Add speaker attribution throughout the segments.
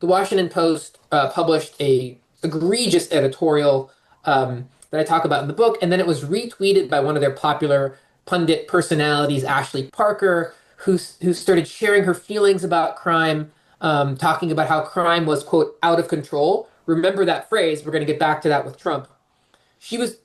Speaker 1: the Washington Post published a egregious editorial that I talk about in the book, and then it was retweeted by one of their popular pundit personalities, Ashley Parker, who started sharing her feelings about crime, talking about how crime was, quote, out of control. Remember that phrase. We're going to get back to that with Trump. She was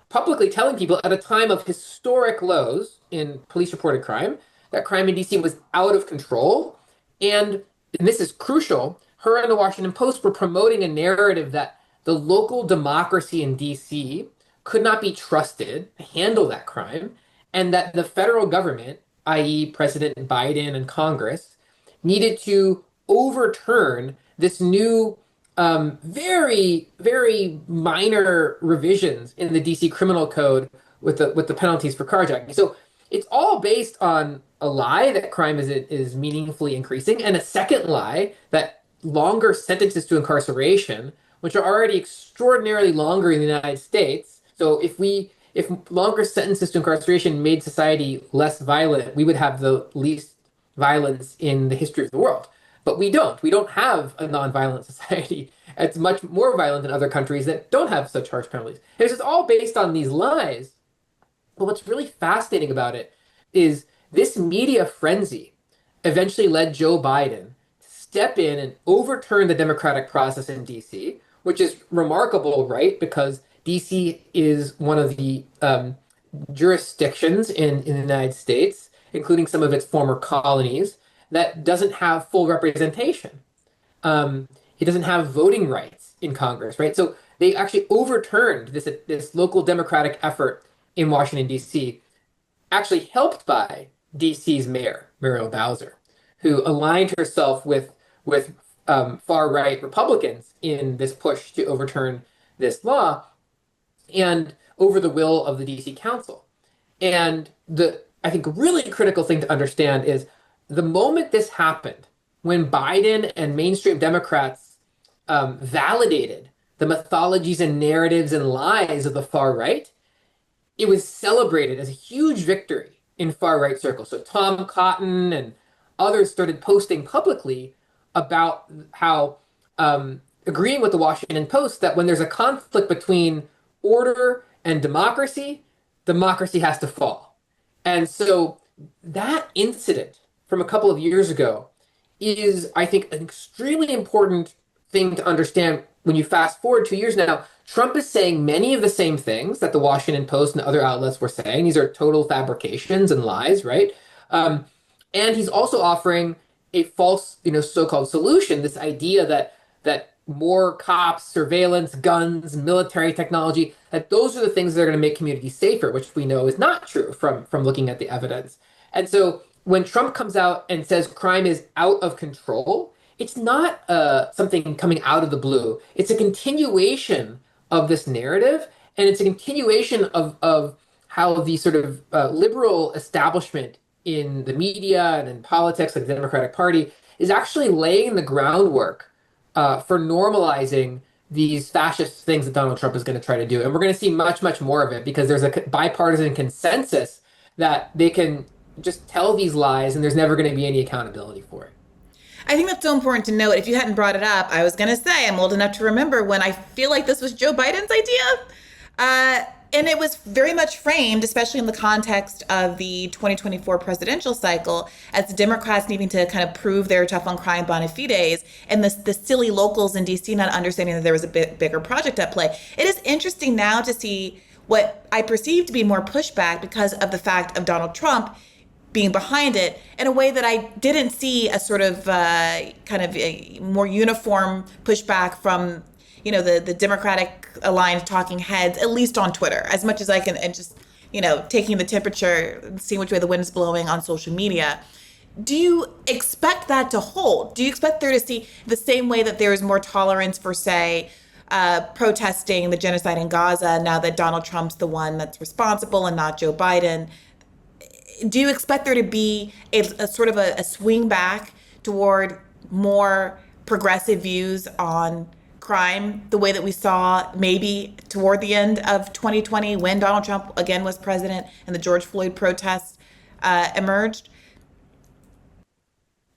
Speaker 1: publicly telling people at a time of historic lows in police reported crime that crime in DC was out of control. And this is crucial, her and the Washington Post were promoting a narrative that the local democracy in DC could not be trusted to handle that crime, and that the federal government, i.e., President Biden and Congress, needed to overturn this new, very, very minor revisions in the DC criminal code with the penalties for carjacking. So it's all based on a lie that crime is meaningfully increasing, and a second lie that longer sentences to incarceration, which are already extraordinarily longer in the United States. So if longer sentences to incarceration made society less violent, we would have the least violence in the history of the world. But we don't. We don't have a nonviolent society. It's much more violent than other countries that don't have such harsh penalties. It's just all based on these lies. But what's really fascinating about it is this media frenzy eventually led Joe Biden to step in and overturn the democratic process in DC, which is remarkable, right? Because DC is one of the jurisdictions in the United States, including some of its former colonies, that doesn't have full representation. It doesn't have voting rights in Congress, right? So they actually overturned this local democratic effort in Washington, D.C., actually helped by D.C.'s mayor, Muriel Bowser, who aligned herself with far-right Republicans in this push to overturn this law and over the will of the D.C. Council. And I think, really critical thing to understand is the moment this happened, when Biden and mainstream Democrats validated the mythologies and narratives and lies of the far right, it was celebrated as a huge victory in far-right circles. So Tom Cotton and others started posting publicly about how, agreeing with the Washington Post, that when there's a conflict between order and democracy, democracy has to fall. And so that incident from a couple of years ago is, I think, an extremely important thing to understand when you fast forward 2 years now. Trump is saying many of the same things that the Washington Post and other outlets were saying. These are total fabrications and lies, right? And he's also offering a false, so-called solution. This idea that more cops, surveillance, guns, military technology, that those are the things that are going to make communities safer, which we know is not true from looking at the evidence. And so when Trump comes out and says crime is out of control, it's not something coming out of the blue. It's a continuation of this narrative, and it's a continuation of how the sort of liberal establishment in the media and in politics, like the Democratic Party, is actually laying the groundwork for normalizing these fascist things that Donald Trump is going to try to do. And we're going to see much, much more of it because there's a bipartisan consensus that they can just tell these lies and there's never going to be any accountability for it.
Speaker 2: I think that's so important to note. If you hadn't brought it up, I was going to say I'm old enough to remember when I feel like this was Joe Biden's idea. And it was very much framed, especially in the context of the 2024 presidential cycle, as the Democrats needing to kind of prove their tough on crime bona fides, and the silly locals in DC not understanding that there was a bit bigger project at play. It is interesting now to see what I perceive to be more pushback because of the fact of Donald Trump being behind it in a way that I didn't see a sort of kind of a more uniform pushback from, the Democratic aligned talking heads, at least on Twitter, as much as I can, and just, taking the temperature, seeing which way the wind is blowing on social media. Do you expect that to hold? Do you expect there to see the same way that there is more tolerance for, say, protesting the genocide in Gaza now that Donald Trump's the one that's responsible and not Joe Biden? Do you expect there to be a sort of a swing back toward more progressive views on crime, the way that we saw maybe toward the end of 2020 when Donald Trump again was president and the George Floyd protests emerged?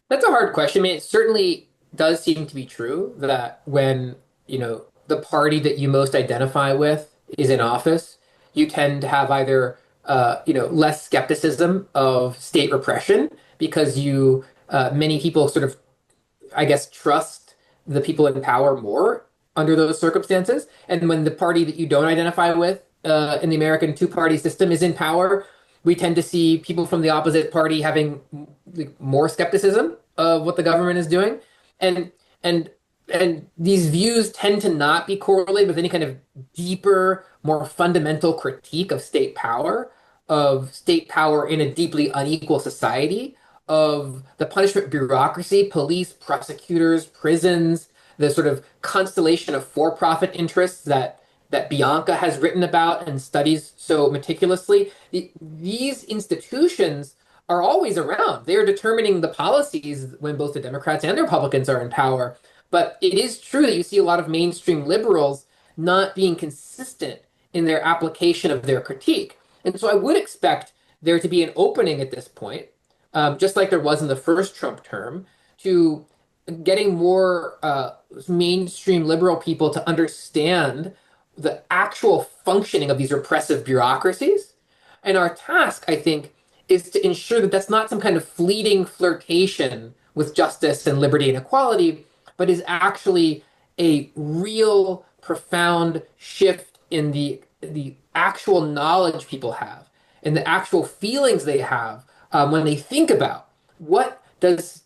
Speaker 1: That's a hard question. I mean, certainly does seem to be true that when, the party that you most identify with is in office, you tend to have either, less skepticism of state repression because many people sort of, I guess, trust the people in power more under those circumstances. And when the party that you don't identify with in the American two-party system is in power, we tend to see people from the opposite party having more skepticism of what the government is doing, and and and these views tend to not be correlated with any kind of deeper, more fundamental critique of state power in a deeply unequal society, of the punishment bureaucracy, police, prosecutors, prisons, the sort of constellation of for-profit interests that Bianca has written about and studies so meticulously. These institutions are always around. They are determining the policies when both the Democrats and the Republicans are in power. But it is true that you see a lot of mainstream liberals not being consistent in their application of their critique. And so I would expect there to be an opening at this point, just like there was in the first Trump term, to getting more mainstream liberal people to understand the actual functioning of these repressive bureaucracies. And our task, I think, is to ensure that that's not some kind of fleeting flirtation with justice and liberty and equality, but is actually a real profound shift in the actual knowledge people have and the actual feelings they have when they think about what does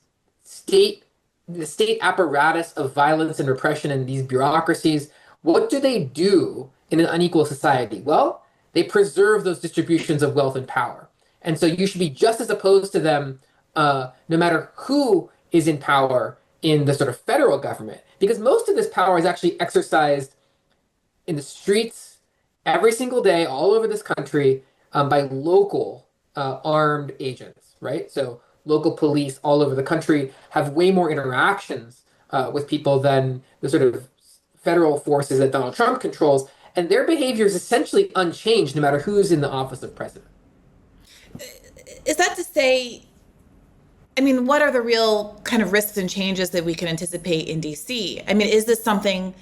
Speaker 1: the state apparatus of violence and repression and these bureaucracies, what do they do in an unequal society? Well, they preserve those distributions of wealth and power. And so you should be just as opposed to them, no matter who is in power in the sort of federal government, because most of this power is actually exercised in the streets every single day all over this country by local armed agents, right? So local police all over the country have way more interactions with people than the sort of federal forces that Donald Trump controls, and their behavior is essentially unchanged no matter who's in the office of president.
Speaker 2: Is that to say, I mean, what are the real kind of risks and changes that we can anticipate in DC? I mean, is this something,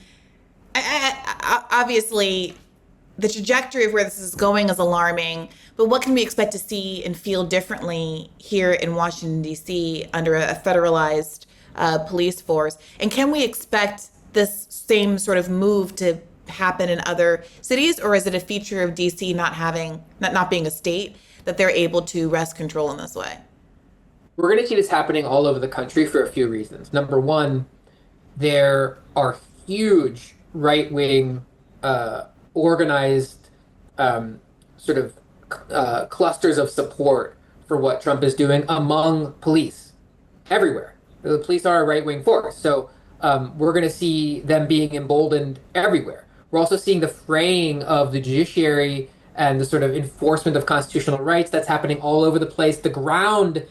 Speaker 2: obviously, the trajectory of where this is going is alarming, but what can we expect to see and feel differently here in Washington, D.C. under a federalized police force? And can we expect this same sort of move to happen in other cities, or is it a feature of D.C. not being a state that they're able to wrest control in this way?
Speaker 1: We're going to see this happening all over the country for a few reasons. Number one, there are huge right-wing organized sort of clusters of support for what Trump is doing among police everywhere. The police are a right-wing force, so we're going to see them being emboldened everywhere. We're also seeing the fraying of the judiciary and the sort of enforcement of constitutional rights that's happening all over the place. The ground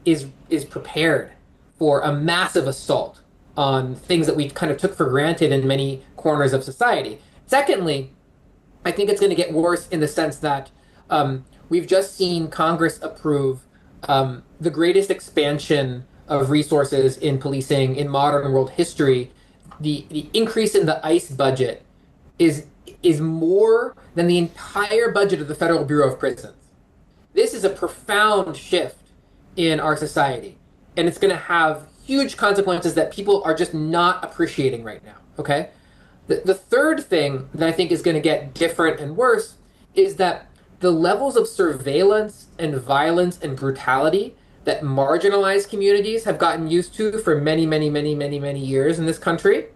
Speaker 1: is prepared for a massive assault on things that we kind of took for granted in many corners of society. Secondly, I think it's going to get worse in the sense that we've just seen Congress approve the greatest expansion of resources in policing in modern world history. The increase in the ICE budget is more than the entire budget of the Federal Bureau of Prisons. This is a profound shift in our society, and it's going to have huge consequences that people are just not appreciating right now, okay? The third thing that I think is going to get different and worse is that the levels of surveillance and violence and brutality that marginalized communities have gotten used to for many, many, many, many, many years in this country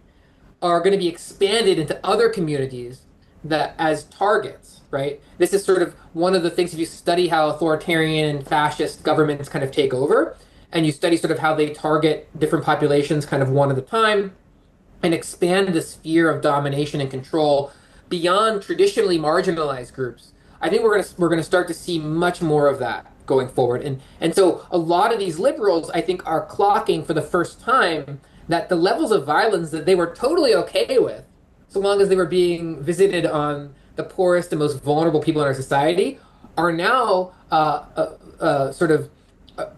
Speaker 1: are going to be expanded into other communities that as targets, right? This is sort of one of the things, if you study how authoritarian and fascist governments kind of take over, and you study sort of how they target different populations kind of one at a time and expand the sphere of domination and control beyond traditionally marginalized groups, I think we're gonna start to see much more of that going forward. And so a lot of these liberals, I think, are clocking for the first time that the levels of violence that they were totally okay with, so long as they were being visited on the poorest and most vulnerable people in our society, are now sort of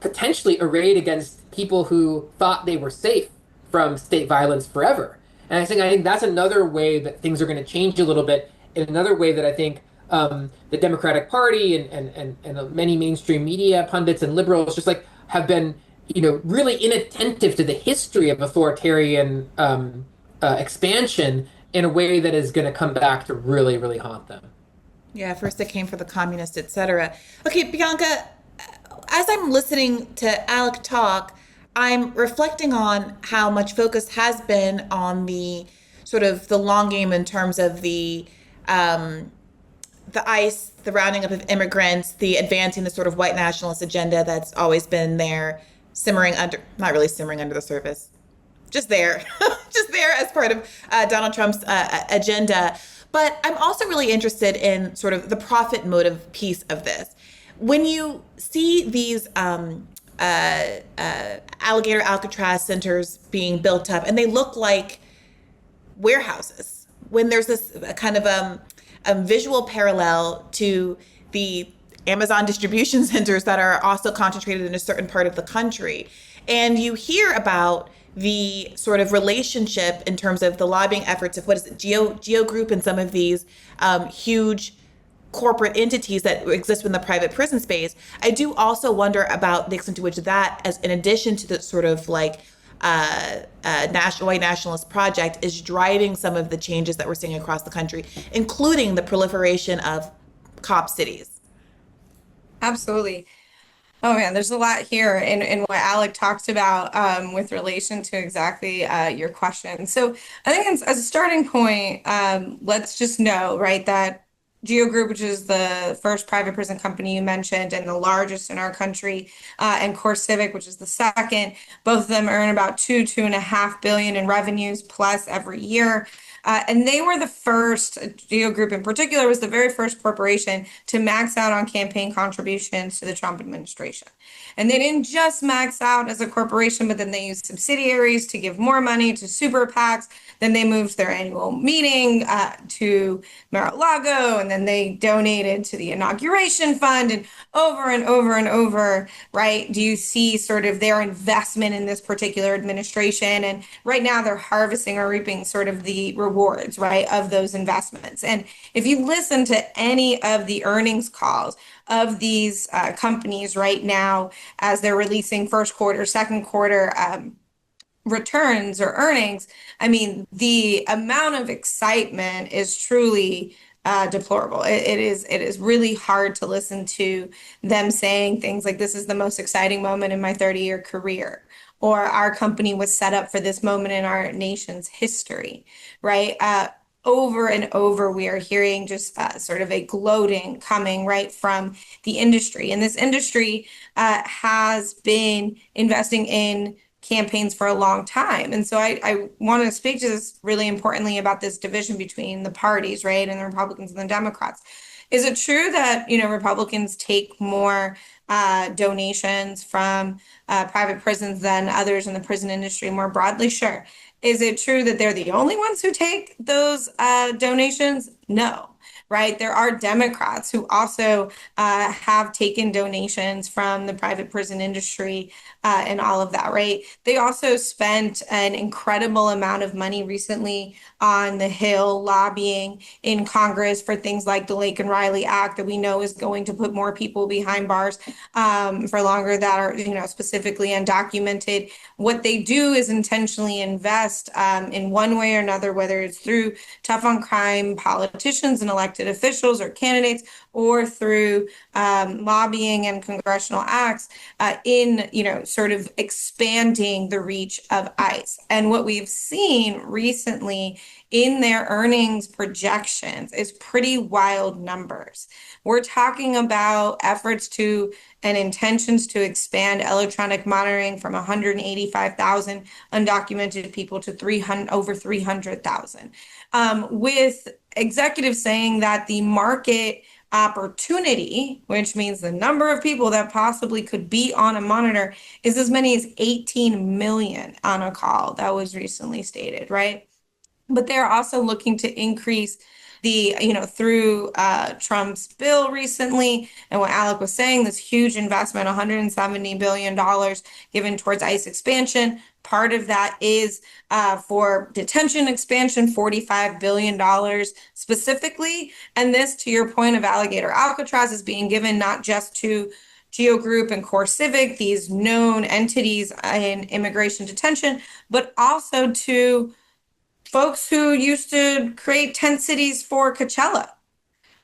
Speaker 1: potentially arrayed against people who thought they were safe from state violence forever. And I think that's another way that things are going to change a little bit. And another way that I think the Democratic Party and many mainstream media pundits and liberals just like have been, really inattentive to the history of authoritarian expansion in a way that is going to come back to really, really haunt them.
Speaker 2: Yeah, first it came for the communists, etc. Okay, Bianca, as I'm listening to Alec talk, I'm reflecting on how much focus has been on the sort of the long game in terms of the ICE, the rounding up of immigrants, the advancing the sort of white nationalist agenda that's always been there, simmering under, not really simmering under the surface, just there, just there as part of Donald Trump's agenda. But I'm also really interested in sort of the profit motive piece of this. When you see these alligator Alcatraz centers being built up, and they look like warehouses, when there's this kind of visual parallel to the Amazon distribution centers that are also concentrated in a certain part of the country. And you hear about the sort of relationship in terms of the lobbying efforts of what is it, Geo Group and some of these huge corporate entities that exist in the private prison space. I do also wonder about the extent to which that, as in addition to the sort of like national white nationalist project, is driving some of the changes that we're seeing across the country, including the proliferation of cop cities.
Speaker 3: Absolutely. Oh man, there's a lot here in what Alec talked about with relation to exactly your question. So I think as a starting point, let's just know, right, that Geo Group, which is the first private prison company you mentioned and the largest in our country, and Core Civic, which is the second, both of them earn about 2.5 billion in revenues plus every year. And they were the first, Geo Group in particular, was the very first corporation to max out on campaign contributions to the Trump administration. And they didn't just max out as a corporation, but then they used subsidiaries to give more money to super PACs. Then they moved their annual meeting to Mar-a-Lago, and then they donated to the inauguration fund, and over and over and over, right? Do you see sort of their investment in this particular administration? And right now they're harvesting or reaping sort of the rewards, right, of those investments. And if you listen to any of the earnings calls of these companies right now, as they're releasing first quarter, second quarter returns or earnings, I mean, the amount of excitement is truly deplorable. It is really hard to listen to them saying things like, this is the most exciting moment in my 30-year career, or our company was set up for this moment in our nation's history, right? Over and over, we are hearing just sort of a gloating coming right from the industry. And this industry has been investing in campaigns for a long time. And so I want to speak to this really importantly about this division between the parties, right, and the Republicans and the Democrats. Is it true that, Republicans take more donations from private prisons than others in the prison industry more broadly? Sure. Is it true that they're the only ones who take those donations? No. Right? There are Democrats who also have taken donations from the private prison industry and all of that, right? They also spent an incredible amount of money recently on the Hill lobbying in Congress for things like the Lake and Riley Act that we know is going to put more people behind bars for longer, that are, specifically undocumented. What they do is intentionally invest in one way or another, whether it's through tough on crime politicians and elected officials or candidates, or through lobbying and congressional acts in, sort of expanding the reach of ICE. And what we've seen recently in their earnings projections is pretty wild numbers. We're talking about efforts to and intentions to expand electronic monitoring from 185,000 undocumented people to over 300,000, with executives saying that the market opportunity, which means the number of people that possibly could be on a monitor, is as many as 18 million on a call. That was recently stated, right? But they're also looking to increase through Trump's bill recently, and what Alec was saying, this huge investment, $170 billion given towards ICE expansion. Part of that is for detention expansion, $45 billion specifically. And this, to your point of Alligator Alcatraz, is being given not just to Geo Group and Core Civic, these known entities in immigration detention, but also to folks who used to create tent cities for Coachella,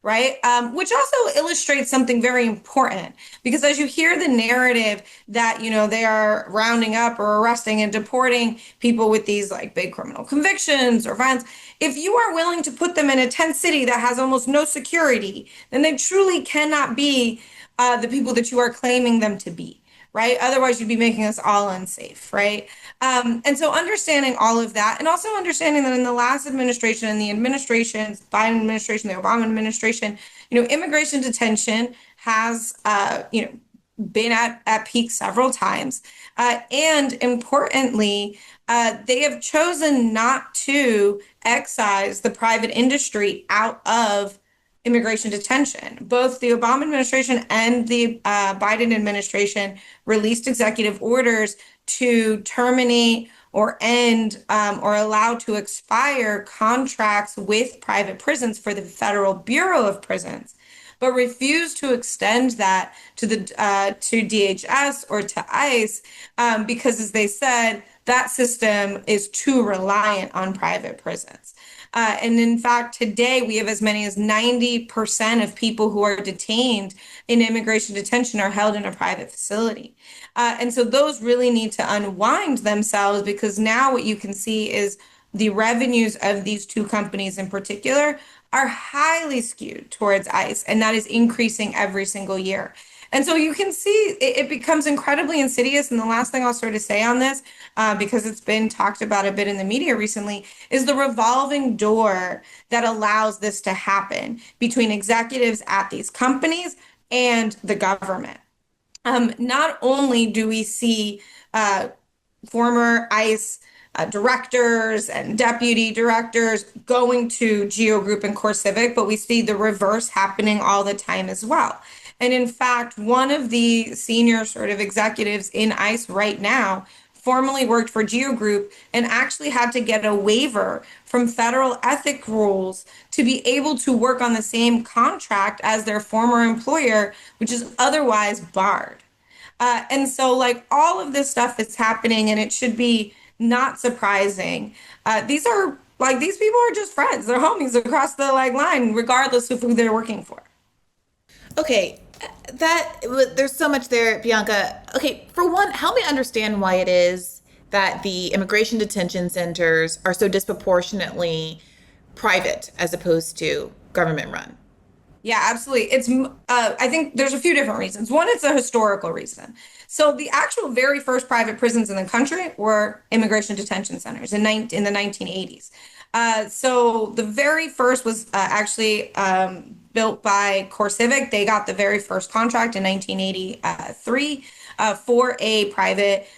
Speaker 3: right? Which also illustrates something very important, because as you hear the narrative that, they are rounding up or arresting and deporting people with these like big criminal convictions or violence, if you are willing to put them in a tent city that has almost no security, then they truly cannot be the people that you are claiming them to be. Right? Otherwise, you'd be making us all unsafe, right? And so understanding all of that, and also understanding that in the last administration and the administrations, Biden administration, the Obama administration, immigration detention has, been at peak several times. And importantly, they have chosen not to excise the private industry out of immigration detention. Both the Obama administration and the Biden administration released executive orders to terminate or end or allow to expire contracts with private prisons for the Federal Bureau of Prisons, but refused to extend that to DHS or to ICE because, as they said, that system is too reliant on private prisons. And in fact, today we have as many as 90% of people who are detained in immigration detention are held in a private facility. And so those really need to unwind themselves, because now what you can see is the revenues of these two companies in particular are highly skewed towards ICE, and that is increasing every single year. And so you can see it becomes incredibly insidious. And the last thing I'll sort of say on this, because it's been talked about a bit in the media recently, is the revolving door that allows this to happen between executives at these companies and the government. Not only do we see former ICE directors and deputy directors going to Geo Group and Core Civic, but we see the reverse happening all the time as well. And in fact, one of the senior sort of executives in ICE right now formerly worked for Geo Group and actually had to get a waiver from federal ethic rules to be able to work on the same contract as their former employer, which is otherwise barred. And so like all of this stuff is happening, and it should be not surprising. These people are just friends. They're homies across the line, regardless of who they're working for.
Speaker 2: Okay, there's so much there, Bianca. Okay, for one, help me understand why it is that the immigration detention centers are so disproportionately private as opposed to government run.
Speaker 3: Yeah, absolutely. It's I think there's a few different reasons. One, it's a historical reason. So the actual very first private prisons in the country were immigration detention centers in the 1980s. So the very first was actually built by Core Civic. They got the very first contract in 1983 for a private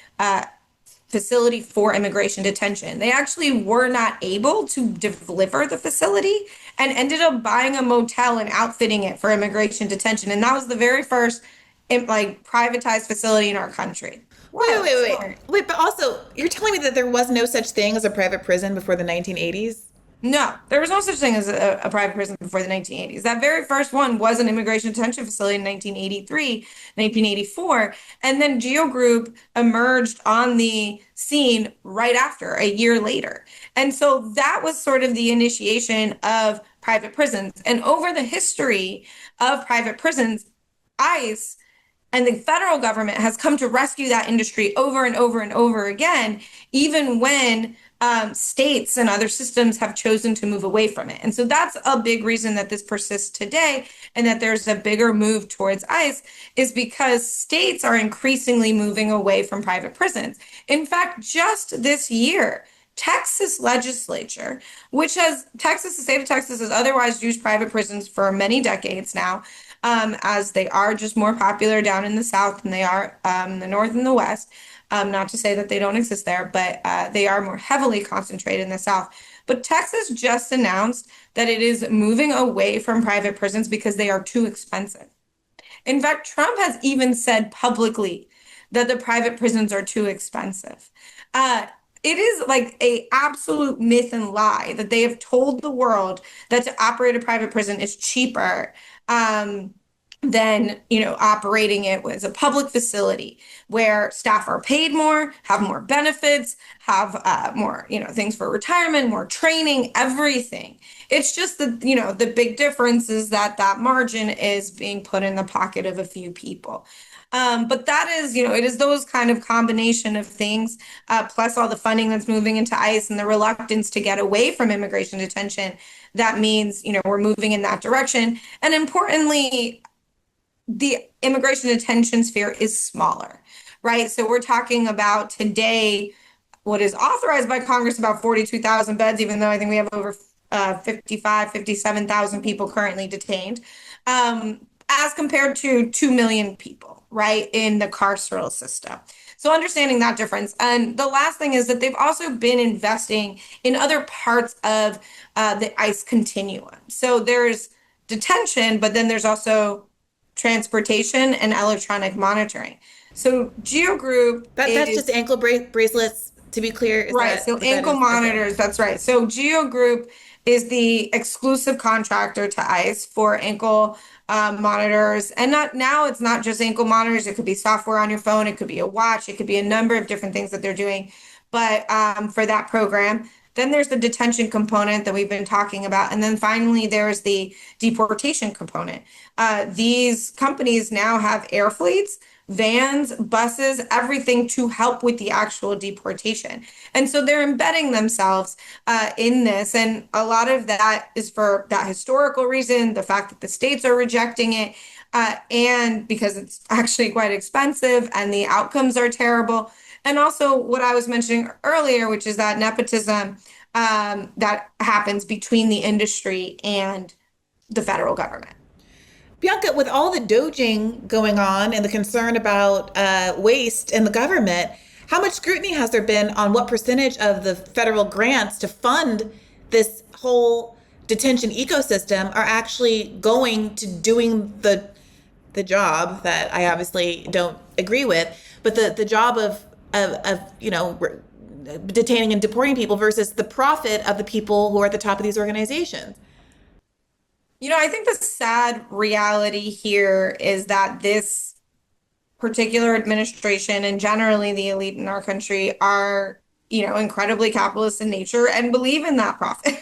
Speaker 3: facility for immigration detention. They actually were not able to deliver the facility and ended up buying a motel and outfitting it for immigration detention. And that was the very first privatized facility in our country.
Speaker 2: Wait, but also you're telling me that there was no such thing as a private prison before the 1980s?
Speaker 3: No, there was no such thing as a private prison before the 1980s. That very first one was an immigration detention facility in 1983, 1984. And then Geo Group emerged on the scene right after, a year later. And so that was sort of the initiation of private prisons. And over the history of private prisons, ICE and the federal government has come to rescue that industry over and over and over again, even when states and other systems have chosen to move away from it. And so that's a big reason that this persists today, and that there's a bigger move towards ICE, is because states are increasingly moving away from private prisons. In fact, just this year, Texas legislature, the state of Texas has otherwise used private prisons for many decades now, as they are just more popular down in the South than they are in the North and the West. Not to say that they don't exist there, but they are more heavily concentrated in the South. But Texas just announced that it is moving away from private prisons because they are too expensive. In fact, Trump has even said publicly that the private prisons are too expensive. Uh, it is like a absolute myth and lie that they have told the world that to operate a private prison is cheaper than, operating it as a public facility where staff are paid more, have more benefits, have more, things for retirement, more training, everything. It's just that, the big difference is that that margin is being put in the pocket of a few people. But that is, it is those kind of combination of things, plus all the funding that's moving into ICE and the reluctance to get away from immigration detention. That means, we're moving in that direction. And importantly, the immigration detention sphere is smaller, right? So we're talking about today, what is authorized by Congress, about 42,000 beds, even though I think we have over 57,000 people currently detained, as compared to 2 million people, right, in the carceral system. So understanding that difference. And the last thing is that they've also been investing in other parts of the ICE continuum. So there's detention, but then there's also transportation and electronic monitoring. So Geo Group
Speaker 2: that's just ankle bracelets, to be clear.
Speaker 3: Right. So ankle monitors, that's right. So Geo Group is the exclusive contractor to ICE for ankle monitors. And it's not just ankle monitors. It could be software on your phone. It could be a watch. It could be a number of different things that they're doing. But for that program, then there's the detention component that we've been talking about. And then finally, there's the deportation component. These companies now have air fleets, vans, buses, everything to help with the actual deportation. And so they're embedding themselves in this. And a lot of that is for that historical reason, the fact that the states are rejecting it, and because it's actually quite expensive and the outcomes are terrible. And also what I was mentioning earlier, which is that nepotism that happens between the industry and the federal government.
Speaker 2: Bianca, with all the dodging going on and the concern about waste in the government, how much scrutiny has there been on what percentage of the federal grants to fund this whole detention ecosystem are actually going to doing the job that I obviously don't agree with, but the job of detaining and deporting people versus the profit of the people who are at the top of these organizations?
Speaker 3: I think the sad reality here is that this particular administration and generally the elite in our country are, incredibly capitalist in nature and believe in that profit.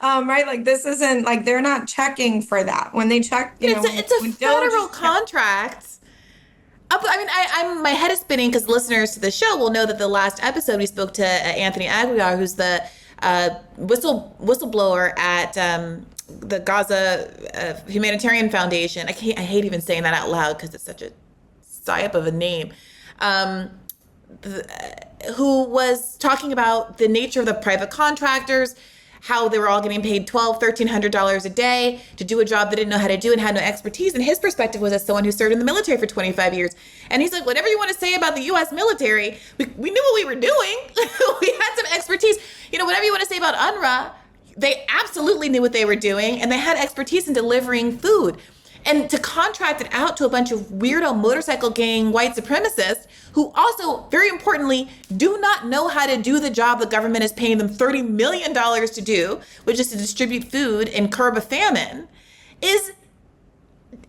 Speaker 3: Right? Like this isn't like they're not checking for that. When they check,
Speaker 2: it's a federal contract. I'm my head is spinning because listeners to the show will know that the last episode we spoke to Anthony Aguiar, who's the whistleblower at the Gaza Humanitarian Foundation. I hate even saying that out loud because it's such a psyop of a name. Who was talking about the nature of the private contractors, how they were all getting paid $1,200 a day to do a job they didn't know how to do and had no expertise. And his perspective was as someone who served in the military for 25 years. And he's like, whatever you want to say about the U.S. military, we knew what we were doing. We had some expertise. Whatever you want to say about UNRWA, they absolutely knew what they were doing and they had expertise in delivering food. And to contract it out to a bunch of weirdo motorcycle gang white supremacists who also, very importantly, do not know how to do the job the government is paying them $30 million to do, which is to distribute food and curb a famine, is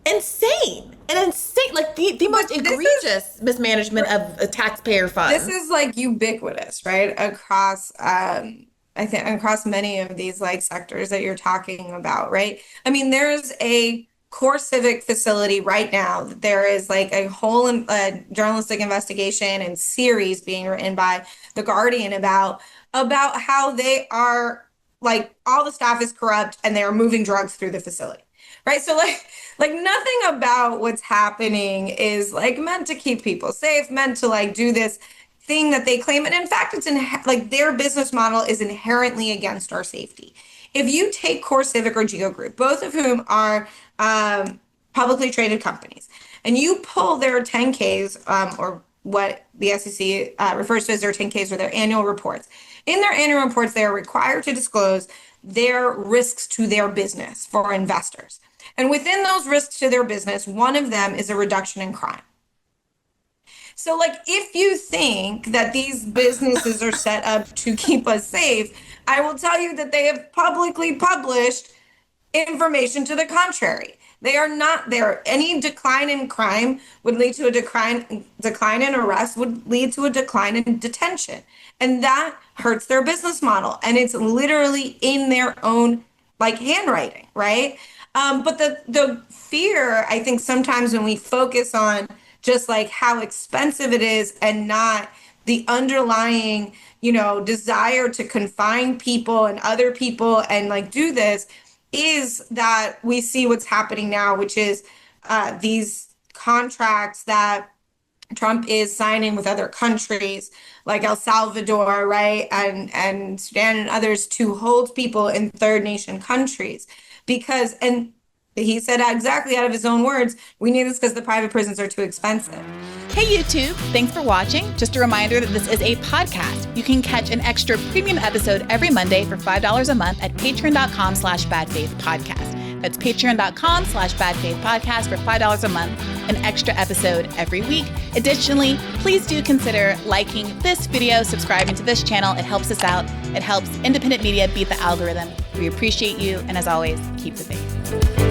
Speaker 2: insane. Like the most egregious mismanagement of taxpayer funds.
Speaker 3: This is like ubiquitous, right? Across, I think across many of these like sectors that you're talking about, right? I mean, there's a core civic facility right now. There is like a whole journalistic investigation and series being written by The Guardian about how they are like all the staff is corrupt and they are moving drugs through the facility. Right. So like nothing about what's happening is like meant to keep people safe, meant to like do this thing that they claim. And in fact, it's like their business model is inherently against our safety. If you take Core Civic or Geo Group, both of whom are publicly traded companies, and you pull their 10Ks or what the SEC refers to as their 10Ks, or their annual reports. In their annual reports, they are required to disclose their risks to their business for investors. And within those risks to their business, one of them is a reduction in crime. So, like, if you think that these businesses are set up to keep us safe, I will tell you that they have publicly published information to the contrary. They are not there. Any decline in crime would lead to a decline in arrest, would lead to a decline in detention. And that hurts their business model. And it's literally in their own, like, handwriting, right? But the fear, I think sometimes when we focus on just like how expensive it is and not the underlying, desire to confine people and other people and like do this, is that we see what's happening now, which is these contracts that Trump is signing with other countries like El Salvador, right, and Sudan and others, to hold people in third nation countries. Because, and he said exactly out of his own words, we need this because the private prisons are too expensive.
Speaker 2: Hey YouTube, thanks for watching. Just a reminder that this is a podcast. You can catch an extra premium episode every Monday for $5 a month at patreon.com/badfaithpodcast. That's patreon.com/badfaithpodcast for $5 a month, an extra episode every week. Additionally, please do consider liking this video, subscribing to this channel. It helps us out. It helps independent media beat the algorithm. We appreciate you. And as always, keep the faith.